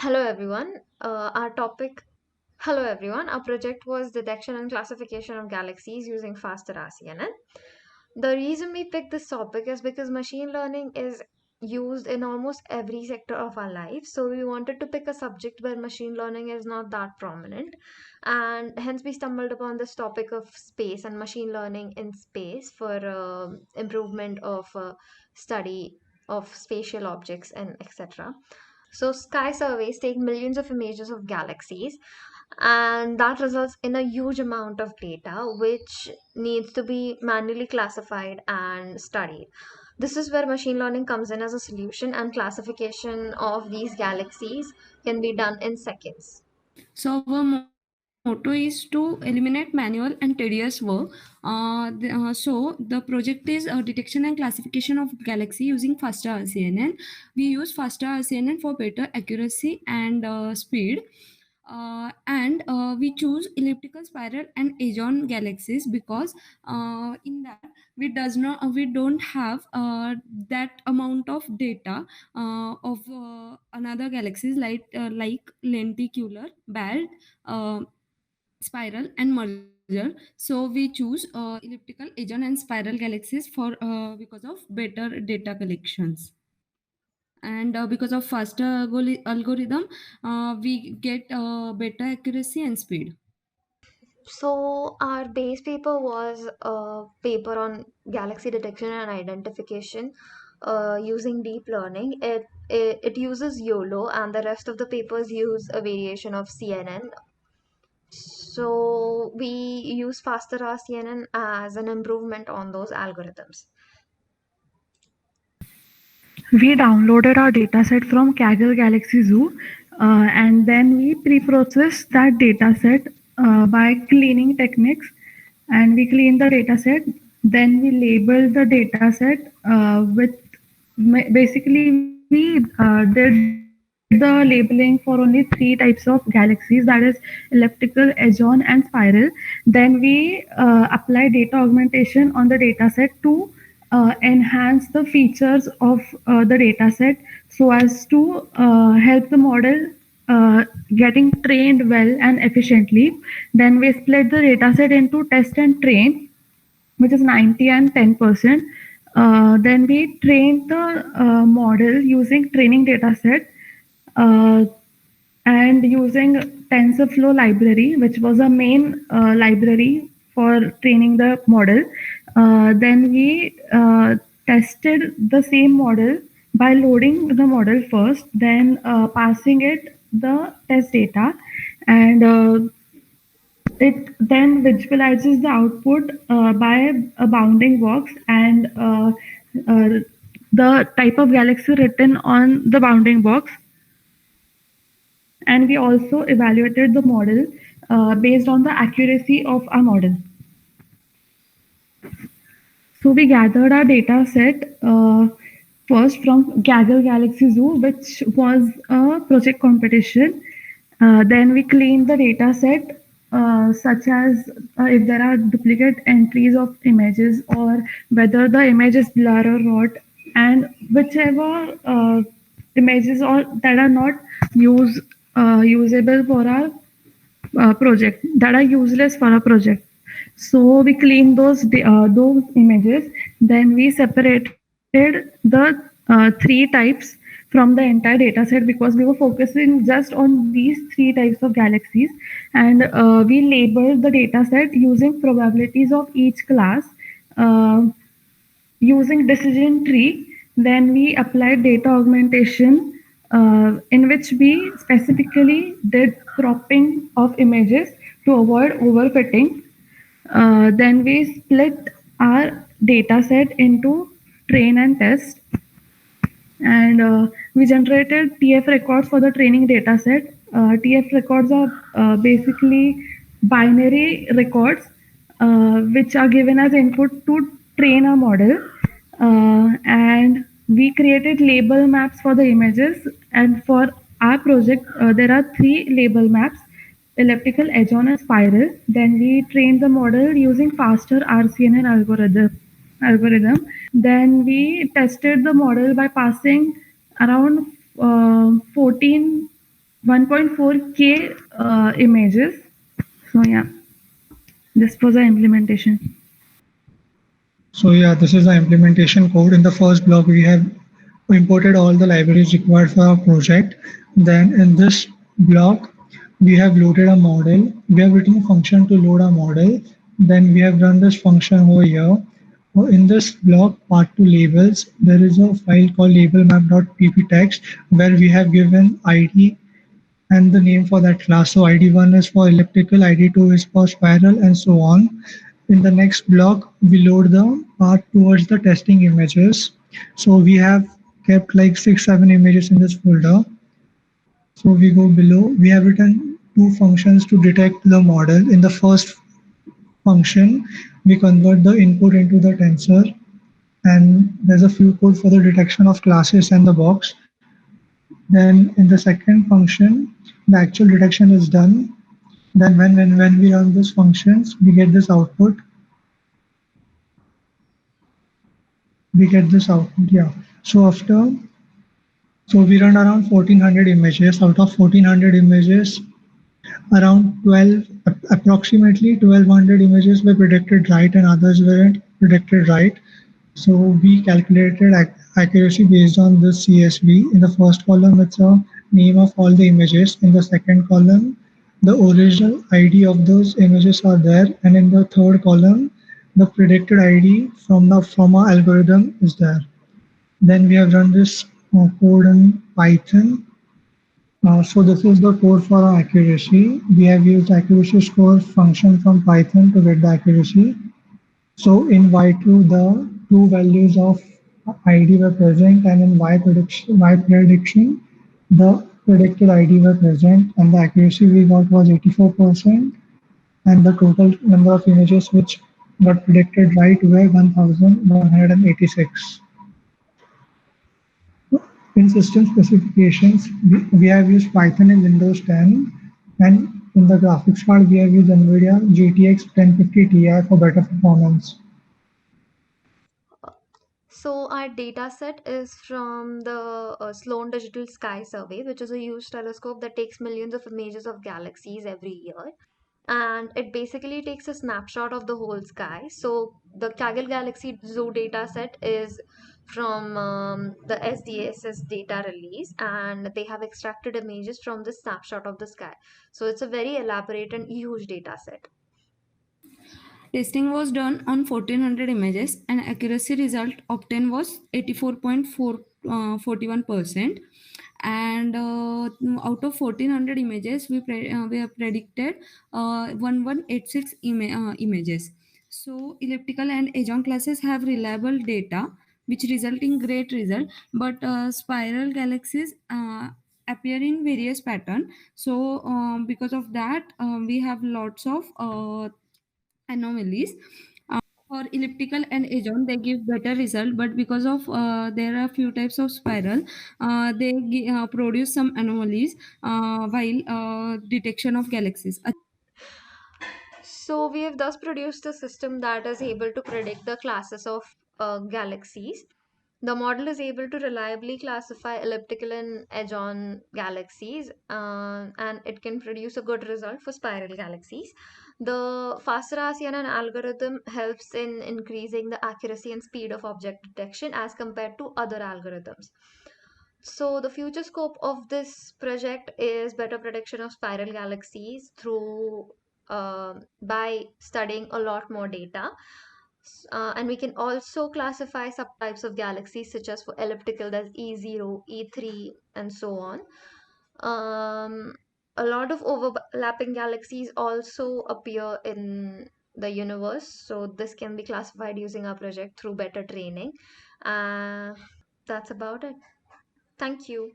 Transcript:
Hello everyone. Hello everyone. Our project was detection and classification of galaxies using faster RCNN. The reason we picked this topic is because machine learning is used in almost every sector of our life. So we wanted to pick a subject where machine learning is not that prominent. And hence we stumbled upon this topic of space and machine learning in space for improvement of study of spatial objects and etc. So, sky surveys take millions of images of galaxies, and that results in a huge amount of data which needs to be manually classified and studied. This is where machine learning comes in as a solution, and classification of these galaxies can be done in seconds. So our motto is to eliminate manual and tedious work. So the project is detection and classification of galaxy using faster RCNN. We use faster RCNN for better accuracy and speed. And we choose elliptical, spiral, and edge-on galaxies because in that we don't have that amount of data of another galaxies like lenticular, belt, uh, spiral, and merger. So we choose elliptical, edge-on, and spiral galaxies for because of better data collections. And because of faster algorithm, we get better accuracy and speed. So, our base paper was a paper on galaxy detection and identification using deep learning. It uses YOLO, and the rest of the papers use a variation of CNN. So, we use faster RCNN as an improvement on those algorithms. We downloaded our dataset from Kaggle Galaxy Zoo, and then we pre-processed that dataset by cleaning techniques, and we cleaned the dataset. Then we labeled the dataset with basically we did the labeling for only three types of galaxies, that is elliptical, edge-on, and spiral. Then we apply data augmentation on the dataset to enhance the features of the dataset so as to help the model getting trained well and efficiently. Then we split the dataset into test and train, which is 90 and 10%. Then we train the model using training dataset uh, and using TensorFlow library, which was a main library for training the model. Then we tested the same model by loading the model first, then passing it the test data, and it then visualizes the output by a bounding box and uh, the type of galaxy written on the bounding box. And we also evaluated the model based on the accuracy of our model. So we gathered our data set first from Kaggle Galaxy Zoo, which was a project competition. Then we cleaned the data set, such as if there are duplicate entries of images or whether the image is blur or not, and whichever images or that are not usable for our project, that are useless for a project. So we clean those images. Then we separated the three types from the entire data set because we were focusing just on these three types of galaxies. And we labeled the data set using probabilities of each class uh, using decision tree. Then we applied data augmentation in which we specifically did cropping of images to avoid overfitting. Then we split our data set into train and test, and we generated TF records for the training data set. TF records are basically binary records which are given as input to train a model. And we created label maps for the images. And for our project, there are three label maps: elliptical, edge-on, and spiral. Then we trained the model using faster RCNN algorithm. Then we tested the model by passing around 14 1.4K images. So yeah, this was the implementation. So yeah, this is the implementation code. In the first block, we have imported all the libraries required for our project. Then in this block, we have loaded a model. We have written a function to load a model. Then we have run this function over here. In this block, part 2 labels, there is a file called labelmap.pptext where we have given ID and the name for that class. So ID1 is for elliptical, ID2 is for spiral, and so on. In the next block, we load the path towards the testing images. So we have kept like 6, 7 images in this folder. So we go below. We have written two functions to detect the model. In the first function, we convert the input into the tensor, and there's a few code for the detection of classes and the box. Then in the second function, the actual detection is done. Then when we run these functions, we get this output. Yeah. So after, so we run around 1400 images. Out of 1400 images, around 12, approximately 1200 images were predicted right and others weren't predicted right. So we calculated accuracy based on this CSV. In the first column, it's a name of all the images. In the second column, the original ID of those images are there, and in the third column, the predicted ID from our algorithm is there. Then we have run this code in Python. So this is the code for our accuracy. We have used accuracy score function from Python to get the accuracy. So in Y2, the two values of ID were present, and in Y prediction, the predicted ID were present, and the accuracy we got was 84%, and the total number of images which got predicted right were 1186. In system specifications, we have used Python in Windows 10, and in the graphics card, we have used NVIDIA GTX 1050 Ti for better performance. So our data set is from the Sloan Digital Sky Survey, which is a huge telescope that takes millions of images of galaxies every year. And it basically takes a snapshot of the whole sky. So the Kaggle Galaxy Zoo data set is from the SDSS data release, and they have extracted images from the snapshot of the sky. So it's a very elaborate and huge data set. Testing was done on 1400 images and accuracy result obtained was 84.41%. And out of 1400 images, we have predicted 1186 images. So elliptical and edge-on classes have reliable data, which result in great result. But spiral galaxies appear in various pattern. So because of that, we have lots of anomalies. For elliptical and edge-on, they give better result, but because of there are few types of spiral, they produce some anomalies while detection of galaxies. So we have thus produced a system that is able to predict the classes of galaxies. The model is able to reliably classify elliptical and edge-on galaxies, and it can produce a good result for spiral galaxies. The faster RCNN algorithm helps in increasing the accuracy and speed of object detection as compared to other algorithms. So the future scope of this project is better prediction of spiral galaxies through by studying a lot more data. And we can also classify subtypes of galaxies such as for elliptical, there's E0, E3, and so on. A lot of overlapping galaxies also appear in the universe, so this can be classified using our project through better training. That's about it. Thank you.